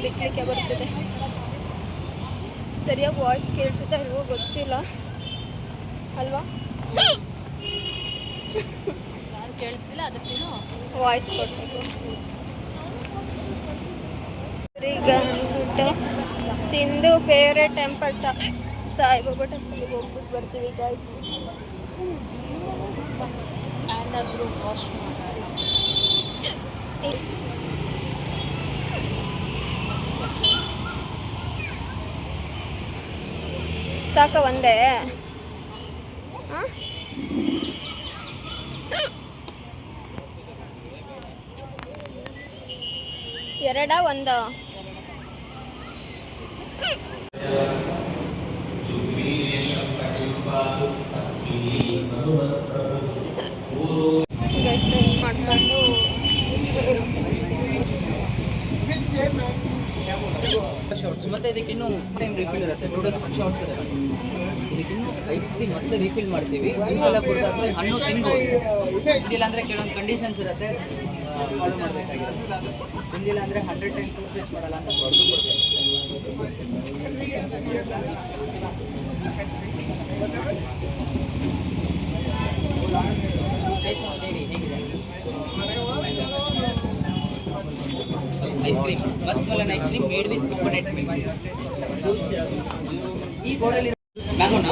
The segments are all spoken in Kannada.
ಬಿಡ್ಲಿಕ್ಕೆ ಬರ್ತಿದೆ. ಸರಿಯಾಗಿ ವಾಯ್ಸ್ ಕೇಳಿಸುತ್ತಾ ಇಲ್ವೋ ಗೊತ್ತಿಲ್ಲ ಅಲ್ವಾ? ಕೇಳಿಸ್ತಿಲ್ಲ, ಅದಕ್ಕೂ ವಾಯ್ಸ್ ಕೊಡಬೇಕು. ಈಗ ಅಂದ್ಬಿಟ್ಟು ಸಿಂಧು ಫೇವ್ರೆಟ್ ಟೆಂಪಲ್ ಸಾಯಿಬಾಬಾ ಟೆಂಪಲ್ಗೆ ಹೋಗ್ಬಿಟ್ಟು ಬರ್ತೀವಿ ಗೈಸ್. ಆ್ಯಂಡ್ ವಾಶ್ ಸಾಕ ಒಂದೇ? ಎರಡ ಒಂದ? ಮಾಡ್ಕೊಂಡು ಶಾರ್ಟ್ಸ್ ಮತ್ತೆ ಇದಕ್ಕಿನ್ನೂ ಟೈಮ್ ರಿಫಿಲ್ ಇರುತ್ತೆ. ಟೋಟಲ್ 6 ಶಾರ್ಟ್ಸ್ ಇರುತ್ತೆ. ಇದಕ್ಕಿನ್ನೂ 5 ಸತಿ ಮತ್ತೆ ರಿಫಿಲ್ ಮಾಡ್ತೀವಿ. ಒಂದ್ಸಲ ಕೊಡ್ತಾದ್ಮೇಲೆ ಹಣ್ಣು ತಿನ್ಬೋದು. ತಿಂದಿಲ್ಲ ಅಂದರೆ ಕೆಲವೊಂದು ಕಂಡೀಷನ್ಸ್ ಇರುತ್ತೆ, ಫಾಲೋ ಮಾಡಬೇಕಾಗಿರುತ್ತೆ. ತಿಂದಿಲ್ಲ ಅಂದರೆ 100 ಟೈಮ್ ಟೂತ್ ಪೇಸ್ಟ್ ಮಾಡಲ್ಲ ಅಂತ ಬರೆದು ಕೊಡ್ಬೇಕು. ಟೇಸ್ಟ್ ಮಾಡಿ ಹೇಗಿದೆ? Ice cream, Musk melon ice cream made with coconut milk. ಈ ಬೋರ್ಡಲ್ಲಿ ಮ್ಯಾಂಗೋನ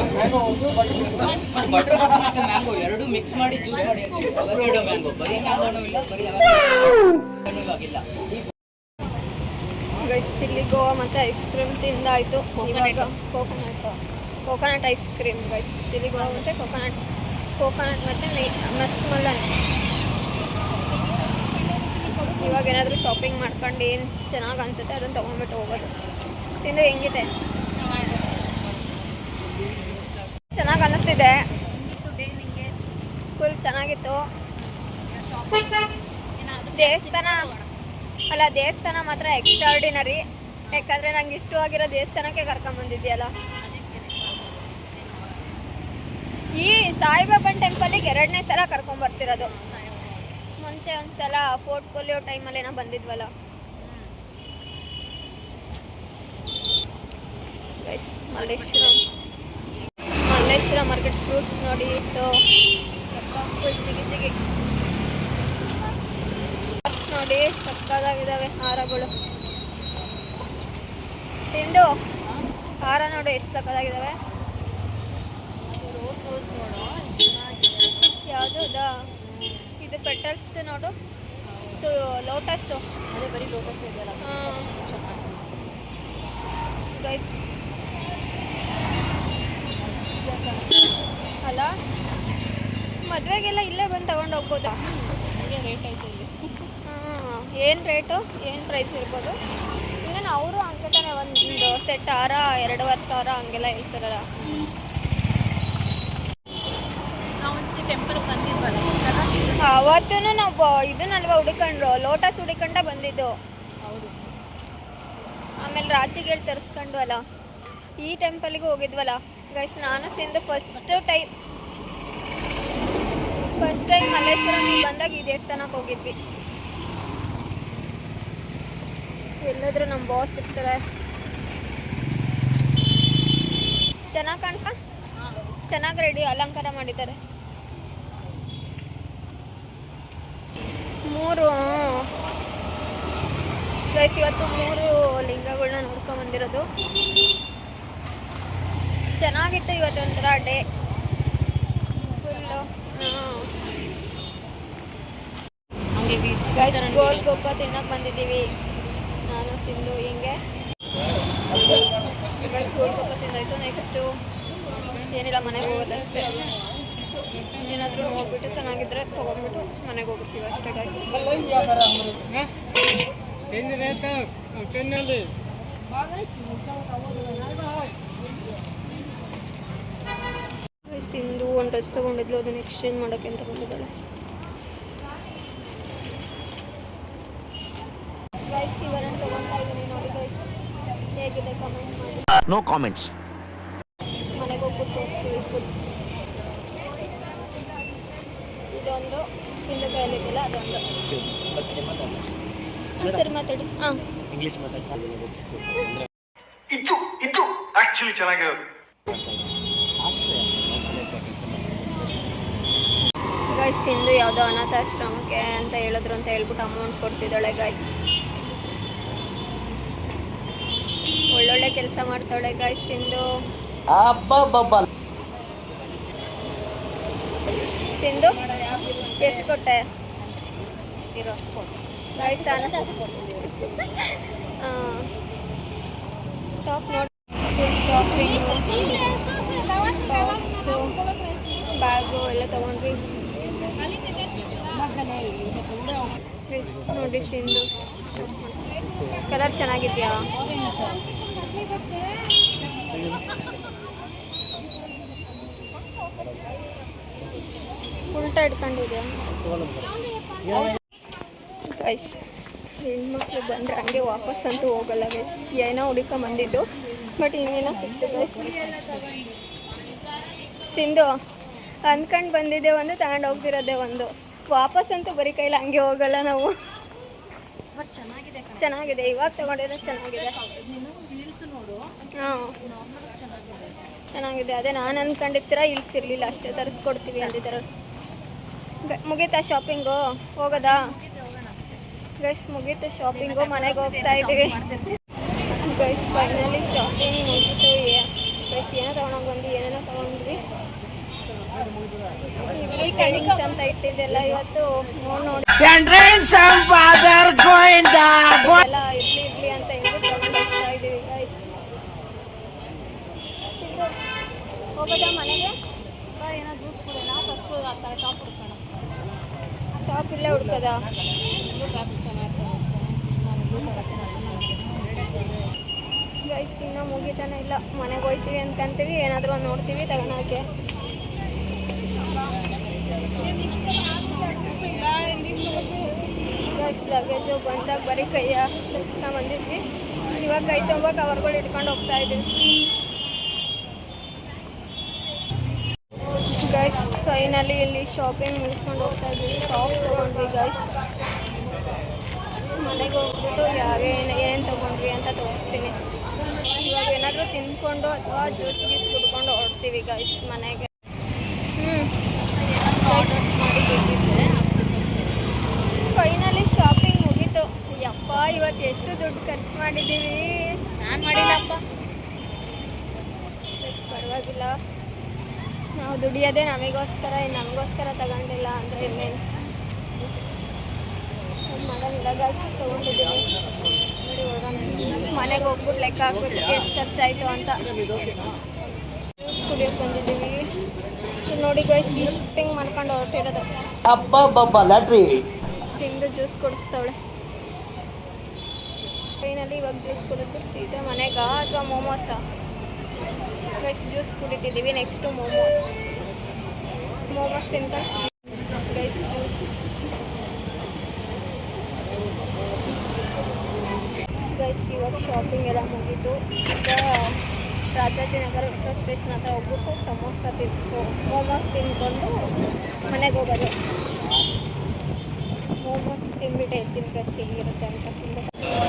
ಬಟರ್ ಮತ್ತು ಮ್ಯಾಂಗೋ ಎರಡು ಮಿಕ್ಸ್ ಮಾಡಿ ಜ್ಯೂಸ್ ಮಾಡಿ ಅವರೋಡೋ ಮ್ಯಾಂಗೋ. ಬರೀ ಮ್ಯಾಂಗೋನೂ ಇಲ್ಲ, ಬರೀ ಇವಾಗಿಲ್ಲ. ಗೈಸ್ ಚಿಲ್ಲಿ ಗೋವಾ ಮತ್ತು ಐಸ್ ಕ್ರೀಮ್ ತಿಂದಾಯಿತು. ಇವಾಗ coconut ice cream guys. Chilli guava ಮತ್ತು ಕೋಕೋನಟ್ ಮತ್ತು ಮಸ್ಕ್ ಮೆಲನ್. ಇವಾಗ ಏನಾದರೂ ಶಾಪಿಂಗ್ ಮಾಡ್ಕೊಂಡು ಏನು ಚೆನ್ನಾಗಿ ಅನಿಸುತ್ತೆ ಅದನ್ನು ತೊಗೊಂಡ್ಬಿಟ್ಟು ಹೋಗೋದು. ಸಿಂಧು ಹೆಂಗಿದೆ? ಚೆನ್ನಾಗಿ ಅನ್ನಿಸ್ತಿದೆ. ಫುಲ್ ಚೆನ್ನಾಗಿತ್ತು. ದೇವಸ್ಥಾನ ಮಾತ್ರ ಎಕ್ಸ್ಟ್ರಾರ್ಡಿನರಿ. ಯಾಕಂದರೆ ನಂಗೆ ಇಷ್ಟವಾಗಿರೋ ದೇವಸ್ಥಾನಕ್ಕೆ ಕರ್ಕೊಂಬಂದಿದ್ಯಲ್ಲ. ಈ ಸಾಯಿಬಾಬನ್ ಟೆಂಪಲಿಗೆ 2ನೇ ಸಲ ಕರ್ಕೊಂಬರ್ತಿರೋದು. ಮುಂಚೆ ಒಂದು ಸಲ ಪೋರ್ಟ್ಫೋಲಿಯೋ ಟೈಮಲ್ಲಿ ಏನೋ ಬಂದಿದ್ವಲ್ಲ. ಮಲ್ಲೇಶ್ವರ ಮಾರ್ಕೆಟ್ ಫ್ರೂಟ್ಸ್ ನೋಡಿ. ಸೊ ಫುಲ್ ಜಿಗಿ ನೋಡಿ, ಸಕ್ಕದಾಗಿದ್ದಾವೆ ಹಾರಗಳು. ಸಿಂಧು ಹಾರ ನೋಡು ಎಷ್ಟು ಸಕ್ಕದಾಗಿದ್ದಾವೆ. ಯಾವುದಾ ಇದು ಪೆಟಲ್ಸ್ ನೋಡು. ಇದು ಲೋಟಸ್ಸು, ಅದೇ ಬರೀ ಲೋಟಸ್ ಇದೆಯಲ್ಲ ಗೈಸ್. ಅಲ್ಲ ಮದುವೆಗೆಲ್ಲ ಇಲ್ಲೇ ಬಂದು ತಗೊಂಡು ಹೋಗ್ಬೋದಾ? ರೇಟ್ ಆಯ್ತು ಇಲ್ಲಿ. ಏನು ರೇಟು, ಏನು ಪ್ರೈಸ್ ಇರ್ಬೋದು? ಇನ್ನೇನು ಅವರು ಹಂಗೆ ತಾನೆ ಒಂದು ಸೆಟ್ ಹಾರ 2,500 ಹಂಗೆಲ್ಲ ಹೇಳ್ತಾರಲ್ಲ. ಟೆಂಪಲ್ ಬಂದಿದ್ವಲ್ಲ ಅವತ್ತೂ ನಾವು ಇದನ್ನಲ್ವ ಹುಡುಕೊಂಡ್ರು, ಲೋಟಸ್ ಹುಡುಕೊಂಡ ಬಂದಿದ್ದು. ಹೌದು. ಆಮೇಲೆ ರಾಚಿಗೇಳಿ ತರಿಸ್ಕೊಂಡು ಅಲ್ಲ, ಈ ಟೆಂಪಲ್ಗೆ ಹೋಗಿದ್ವಲ್ಲ ಗೈಸ್. ನಾನು ಸಿಂಧು ಫಸ್ಟ್ ಟೈಮ್ ಮಲ್ಲೇಶ್ವರಮಿಗೆ ಬಂದಾಗ ಈ ದೇವಸ್ಥಾನಕ್ಕೆ ಹೋಗಿದ್ವಿ. ಎಲ್ಲಾದ್ರೂ ನಮ್ಮ ಬಾಸ್ ಇರ್ತಾರೆ. ಚೆನ್ನಾಗಿ ಕಾಣಿಸ, ಚೆನ್ನಾಗಿ ರೆಡಿ ಅಲಂಕಾರ ಮಾಡಿದ್ದಾರೆ. 3 ಗೈಸ್ ಇವತ್ತು 3 ಲಿಂಗಗಳನ್ನ ನೋಡ್ಕೊಂಬಂದಿರೋದು. ಚೆನ್ನಾಗಿತ್ತು ಇವತ್ತು ಒಂಥರ ಡೇ ಫುಲ್ಲು. ಗೈಸ್ ಗೋಲ್ಗೊಪ್ಪ ತಿನ್ನಕ್ಕೆ ಬಂದಿದ್ದೀವಿ ನಾನು ಸಿಂಧು. ಹಿಂಗೆ ಗೈಸ್ ಗೋಲ್ಗೊಪ್ಪ ತಿಂದಾಯ್ತು. ನೆಕ್ಸ್ಟು ಏನಿಲ್ಲ, ಮನೆಗೆ ಹೋಗೋದಷ್ಟೇ. ಏನಾದರೂ ನೋಡ್ಬಿಟ್ಟು ಚೆನ್ನಾಗಿದ್ರೆ ತೊಗೊಂಡ್ಬಿಟ್ಟು ಮನೆಗೆ ಹೋಗ್ಬಿಡ್ತೀವಿ ಅಷ್ಟೇ ಗೈಸ್. ಸಿಂಧು ಒಂದು ಡ್ರೆಸ್ ತೊಗೊಂಡಿದ್ಲು, ಅದನ್ನು ಎಕ್ಸ್ಚೇಂಜ್ ಮಾಡೋಕ್ಕೆ ಅಂತ ಬಂದಿದ್ದಾಳೆ. ಗೈಸ್ ಇವರನ್ನು ತೊಗೊತಾ ಇದ್ದೀನಿ ನೋಡಿ ಗೈಸ್, ಹೇಗಿದೆ ಕಮೆಂಟ್ ಮಾಡಿ. No comments. ಮನೆಗೆ ಹೋಗ್ಬಿಟ್ಟು ತೋರಿಸ್ತೀವಿ. ಇದೊಂದು ಸಿಂಧು ಕೈಯಲ್ಲಿದ್ದಲ್ಲ ಅದೊಂದು. ಸರಿ ಮಾತಾಡಿ. ಹಾಂ ಇಂಗ್ಲೀಷ್ ಮಾತಾಡ್ತಾರೆ ಇದು ಇದು ಆಕ್ಚುಲಿ ಚೆನ್ನಾಗಿರೋದು. ಗೈಸ್ ಸಿಂಧು ಯಾವುದೋ ಅನಾಥಾಶ್ರಮಕ್ಕೆ ಅಂತ ಹೇಳಿದ್ರು ಅಂತ ಹೇಳ್ಬಿಟ್ಟು ಅಮೌಂಟ್ ಕೊಡ್ತಿದ್ದಾಳೆ ಗೈಸ್. ಒಳ್ಳೊಳ್ಳೆ ಕೆಲಸ ಮಾಡ್ತಾಳೆ ಗೈಸ್ ಸಿಂಧು. ಸಿಂಧು ಎಷ್ಟು ಕೊಟ್ಟೆ ಗೈಸ್? ಟಾಪ್ ನೋಡಿ ಶಾಪಿಂಗ್ ಟಾಪ್ಸು ಬ್ಯಾಗು ಎಲ್ಲ ತೊಗೊಂಡ್ವಿ. ನೋಡಿ ಸಿಂಧು ಕಲರ್ ಚೆನ್ನಾಗಿದೆಯಾ? ಉಲ್ಟಾ ಇಟ್ಕೊಂಡಿದ್ಯಾ ಗೈಸ್? ಹೆಣ್ಮಕ್ಳು ಬಂದರೆ ಹಂಗೆ ವಾಪಸ್ ಅಂತೂ ಹೋಗಲ್ಲ ಗೈಸ್. ಏನೋ ಹುಡುಕೊಂಬಂದಿದ್ದು ಬಟ್ ಇನ್ನೇನೋ ಸಿಕ್ತು ಗೈಸ್. ಸಿಂಧು ಅಂದ್ಕೊಂಡು ಬಂದಿದ್ದೆ ಒಂದು, ತಗೊಂಡು ಹೋಗ್ತಿರೋದೇ ಒಂದು. ವಾಪಸ್ ಅಂತೂ ಬರೀ ಕೈಲಿ ಹಂಗೆ ಹೋಗಲ್ಲ ನಾವು. ಬಟ್ ಚೆನ್ನಾಗಿದೆ ಚೆನ್ನಾಗಿದೆ, ಇವಾಗ ತೊಗೊಂಡಿರೋ ಚೆನ್ನಾಗಿದೆ. ಹಾಂ ಚೆನ್ನಾಗಿದೆ. ಅದೇ ನಾನು ಅಂದ್ಕೊಂಡಿರ್ತೀರ ಇಲ್ಸಿರ್ಲಿಲ್ಲ ಅಷ್ಟೇ, ತರಿಸ್ಕೊಡ್ತೀವಿ ಅಂದಿದ್ದಾರೆ. ಮುಗೀತಾ ಶಾಪಿಂಗು? ಹೋಗೋದಾ ಗೈಸ್? ಮುಗೀತು ಶಾಪಿಂಗು, ಮನೆಗೆ ಹೋಗ್ತಾ ಇದ್ದೀವಿ ಗೈಸ್. ಫೈನಲಿ ಶಾಪಿಂಗ್ ಮುಗೀತು ಗೈಸ್. ಏನೋ ತೊಗೊಂಡೋಗಿ ಬಂದು ಏನೇನೋ ತೊಗೊಂಡ್ವಿ. ಸೈನಿಂಗ್ಸ್ ಅಂತ ಇಟ್ಟಿದ್ದೆಲ್ಲ ಇವತ್ತು ನೋಡಿ ಎಲ್ಲ ಇಡ್ಲಿ ಅಂತ ಹೇಳ್ಬಿಟ್ಟು ತೊಗೊಂಡು ಹೋಗ್ತಾ ಇದ್ದೀವಿ ಗೈಸ್. ಹೋಗೋದಾ ಮನೆಗೆ? ಏನೋ ಜ್ಯೂಸ್ ಕುಡಿಯೋಣ, ಫಸ್ಟು ಆ ಥರ ಟಾಪ್ ಹುಡ್ಕೋಣ. ಟಾಪ್ ಇಲ್ಲೇ ಹುಡ್ಕೋದಾ? ಗೈಸ್ ಇನ್ನೂ ಮುಗಿತಾನೆ ಇಲ್ಲ. ಮನೆಗೆ ಹೋಗ್ತೀವಿ ಅನ್ಕೊಂತೀವಿ, ಏನಾದರೂ ಒಂದು ನೋಡ್ತೀವಿ ತಗೊಳಕ್ಕೆ. ಗೈಸ್ ಲಗೇಜು ಬಂದಾಗ ಬರೀ ಕೈಯ ಬಂದಿದ್ವಿ. ಇವಾಗ ಕೈ ತುಂಬ ಕವರ್ಗಳು ಇಟ್ಕೊಂಡು ಹೋಗ್ತಾ ಇದ್ದೀವಿ ಗೈಸ್. ಫೈನಲಿ ಇಲ್ಲಿ ಶಾಪಿಂಗ್ ಮುಗಿಸ್ಕೊಂಡು ಹೋಗ್ತಾ ಇದ್ದೀವಿ. ಟಾಪ್ ತೊಗೊಂಡ್ವಿ ಗೈಸ್. ಮನೆಗೆ ಹೋಗ್ಬಿಟ್ಟು ಏನೇನು ತೊಗೊಂಡ್ವಿ ಅಂತ ತೋರಿಸ್ತೀನಿ. ಇವಾಗ ಏನಾದರೂ ತಿಂದ್ಕೊಂಡು ಅಥವಾ ಜ್ಯೂಸ್ ಕುಡ್ಕೊಂಡು ಹೊರಡ್ತೀವಿ ಗೈಸ್ ಮನೆಗೆ. ಫೈನಲಿ ಶಾಪಿಂಗ್ ಮುಗೀತು. ಯಪ್ಪ ಇವತ್ತು ಎಷ್ಟು ದುಡ್ಡು ಖರ್ಚು ಮಾಡಿದ್ದೀವಿ. ನಾನು ಮಾಡಿಲ್ಲಪ್ಪ. ಪರವಾಗಿಲ್ಲ, ನಾವು ದುಡಿಯೋದೇ ನಮಗೋಸ್ಕರ. ನಮಗೋಸ್ಕರ ತಗೊಂಡಿಲ್ಲ ಅಂದರೆ ಇನ್ನೇನು ಮನೆಯಿಂದ ಗೈಸ್ ತೊಗೊಂಡಿದ್ದೀವಿ. ನೋಡಿ ಹೋಗೋಣ ಮನೆಗೆ ಹೋಗ್ಬಿಟ್ಟು ಲೆಕ್ಕ ಹಾಕ್ಬಿಟ್ಟು ಎಷ್ಟು ಖರ್ಚಾಯಿತು ಅಂತ. ಜ್ಯೂಸ್ ಕುಡಿಯೋಕೆ ಬಂದಿದ್ದೀವಿ. ನೋಡಿ ಗೈಸ್ ಶಿಫ್ಟಿಂಗ್ ಮಾಡ್ಕೊಂಡು ಹೊರಟಿರೋದು. ಸಿಂಧು ಜ್ಯೂಸ್ ಕುಡಿಸ್ತವಳೆ. ಟ್ರೈನಲ್ಲಿ ಇವಾಗ ಜ್ಯೂಸ್ ಕುಡಿದ್ಬಿಟ್ಟು ಸೀದಾ ಮನೆಗಾ ಅಥವಾ ಮೋಮೋಸಾ? ಗೈಸ್ ಜ್ಯೂಸ್ ಕುಡಿತಿದ್ದೀವಿ. ನೆಕ್ಸ್ಟು ಮೋಮೋಸ್ ತಿಂತಾರೆ ಗೈಸ್. ಜ್ಯೂಸ್ ಗೈಸ್ ಇವಾಗ ಶಾಪಿಂಗ್ ಎಲ್ಲ ಮುಗೀತು. ಈಗ ರಾಜಾಜಿನಗರ ಮೆಟ್ರೋ ಸ್ಟೇಷನ್ ಹತ್ರ ಹೋಗ್ಬಿಟ್ಟು ಸಮೋಸ ಮೋಮೋಸ್ ತಿಂದ್ಕೊಂಡು ಮನೆಗೆ ಹೋಗೋದು. ಮೋಮೋಸ್ ತಿಂದ್ಬಿಟ್ಟು ಹೇಳ್ತೀನಿ ಗೈಸ್ ಹೇಗಿರುತ್ತೆ ಅಂತ.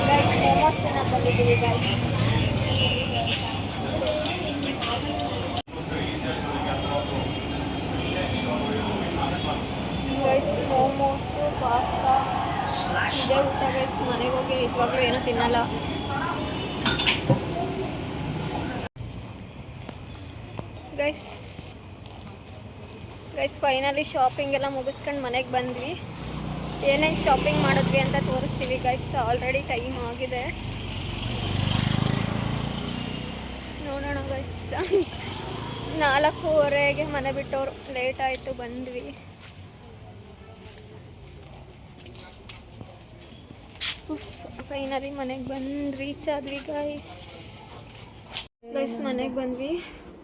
ಗೈಸ್ ಮೋಮೋಸ್ ತಿನ್ನೋಕೆ ಬಂದಿದ್ದೀವಿ ಗೈಸ್. ಗೈಸ್ ಮೋಮೋಸು ಪಾಸ್ತಾ ಇದೇ ಊಟ ಗೈಸ್. ಮನೆಗೆ ಹೋಗಿ ನಿಜವಾಗ್ಲೂ ಏನೂ ತಿನ್ನಲ್ಲ ಗೈಸ್. ಫೈನಲಿ ಶಾಪಿಂಗ್ ಎಲ್ಲ ಮುಗಿಸ್ಕೊಂಡು ಮನೆಗೆ ಬಂದ್ವಿ. ಏನೇನು ಶಾಪಿಂಗ್ ಮಾಡಿದ್ವಿ ಅಂತ ತೋರಿಸ್ತೀವಿ ಗೈಸ್. ಆಲ್ರೆಡಿ ಟೈಮ್ ಆಗಿದೆ, ನೋಡೋಣ ಗೈಸ್. 4:30 ಮನೆ ಬಿಟ್ಟವರು. ಲೇಟ್ ಆಯಿತು, ಬಂದ್ವಿ. ಫೈನಲಿ ಮನೆಗೆ ಬಂದು ರೀಚ್ ಆದ್ವಿ ಗೈಸ್. ಮನೆಗೆ ಬಂದ್ವಿ,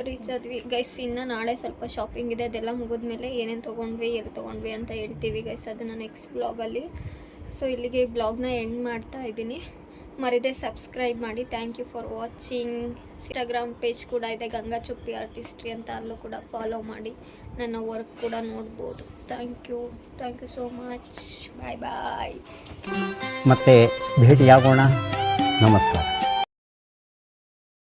ರೀಚ್ ಆದ್ವಿ ಗೈಸ್. ಇನ್ನು ನಾಳೆ ಸ್ವಲ್ಪ ಶಾಪಿಂಗ್ ಇದೆ, ಅದೆಲ್ಲ ಮುಗಿದ್ಮೇಲೆ ಏನೇನು ತೊಗೊಂಡ್ವಿ ಎಲ್ಲಿ ತೊಗೊಂಡ್ವಿ ಅಂತ ಹೇಳ್ತೀವಿ ಗೈಸ್, ಅದನ್ನು ನೆಕ್ಸ್ಟ್ ಬ್ಲಾಗಲ್ಲಿ. ಸೊ ಇಲ್ಲಿಗೆ ಈ ಬ್ಲಾಗ್ನ ಎಂಡ್ ಮಾಡ್ತಾ ಇದ್ದೀನಿ. ಮರಿದೆ ಸಬ್ಸ್ಕ್ರೈಬ್ ಮಾಡಿ. Thank you for watching. Instagram page ಕೂಡ ಇದೆ, ಗಂಗಾ ಚುಪ್ಪಿ ಆರ್ಟಿಸ್ಟ್ರಿ ಅಂತ, ಅಲ್ಲೂ ಕೂಡ ಫಾಲೋ ಮಾಡಿ ನನ್ನ ವರ್ಕ್ ಕೂಡ ನೋಡ್ಬೋದು. Thank you so much. Bye bye. ಮತ್ತೆ ಭೇಟಿಯಾಗೋಣ. ನಮಸ್ಕಾರ.